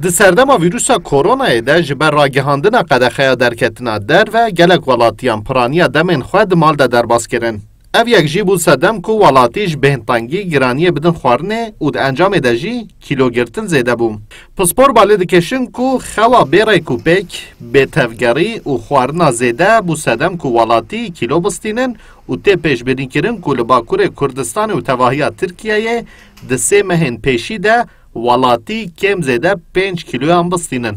Di serdema vîrusa koronayê de ji ber ragihandina qedexeya derketina der ve gelek welatiyan piraniya demên xwe di mal de derbas kirin. Ev yek jî bû sedem ku welatî ji bêhntangî giraniyê bidin xwarinê û di encamê de jî kîlogirtin zêde bû. Pispor balê dikeşin ku xewa bêrek û pêk, bêtevgerî û xwarina zêde bû sedem ku welatî kîlo bistînin û tê pêşbînîkirin ku li Bakurê Kurdistanê û tevahiya Tirkiyeyê di sê mehên pêşî de welatî kêm zêde 5 kîloyan bistînin.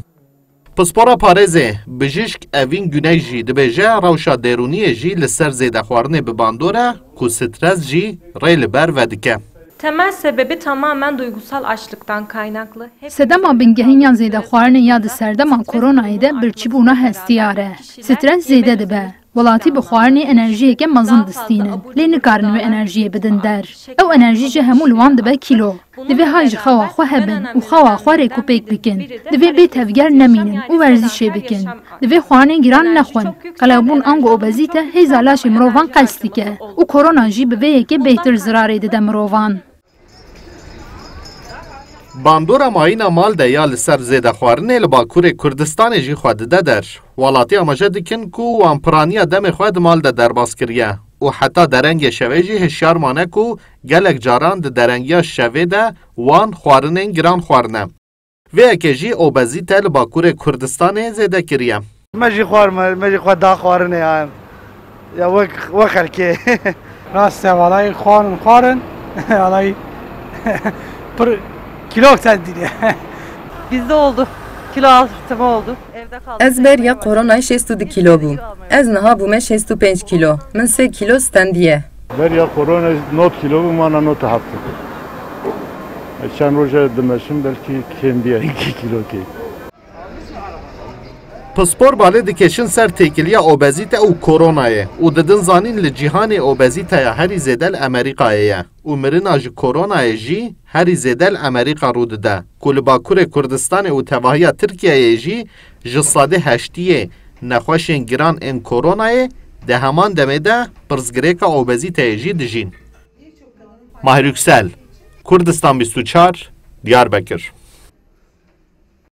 Pispora parêzê bijîşk Evîn Güney jî dibêje rewşa dêrûniyê jî li ser zêdexwarinê bi bandor e ku stres jî rê li ber vedike. Temel sebebi tamamen duygusal açlıktan kaynaklı. Sedema bingehinyan zêdexwarinê ya di serdema koronayê de birçîbûna hestiyar e. Stres zêde dibe. Welatî bi xwarinê enerjiyeke mezin distînin. Lê nikarin wê enerjiyê bidin der. Ew enerjî ji hemû li wan dibe kîlo. Divê hay ji xewa xwe hebin û xewa xwe rêkûpêk bikin. Divê bêtevger nemînin û werzîşê bikin. Divê xwarinê giran nexwin. Qelewbûn ango obezîte hêza laşê mirovan qels dike. û korona jî bi vê yekê bêhtir zirarê dide mirovan. Bandora mayîna mal de ya li ser zêdexwarinê li Bakurê Kurdistanê jî xwe dide der. Welatî amaje dikin ku wan piraniya demê xwe di mal de derbas kiriye û heta derengê şevê jî hişyar mane ku gelek caran di derengiya şevê de wan xwarinên giran xwarine. Vê yekê jî obezîte li Bakurê Kurdistanê zêde kiriye. Me jî xwe da xwarinê ya wek xelkê. Rast e valayê xwarin valayê pir kilo sendiriye. Bizde oldu. Kilo artımı oldu. Evde kaldım. Ez beriya koronayê 62 kilo bûm. Ez niha bûme 65 kilo. Min 3 kilo stendiye. Beriya koronayê 9 kilo bûm, mana 97. Çend roja dimeşim belkî kêmbiya 2 kilo kê. Pispor balê dikeşin ser têkiliya obezîte û koronayê û didin zanîn li cîhanê obezîteya herî zêde li Amerîkayê ye û mirina ji koronayê jî herî zêde li Amerîka rû dide ku li Bakurê Kurdistanê û tevahiya Tirkiyeyê jî ji sadê heştiyê nexweşên giran ên koronayê di heman demê de pirsgirêka obezîteyê jî dijîn. Mahir Yüksel, Kurdistan 24, Diyarbakır.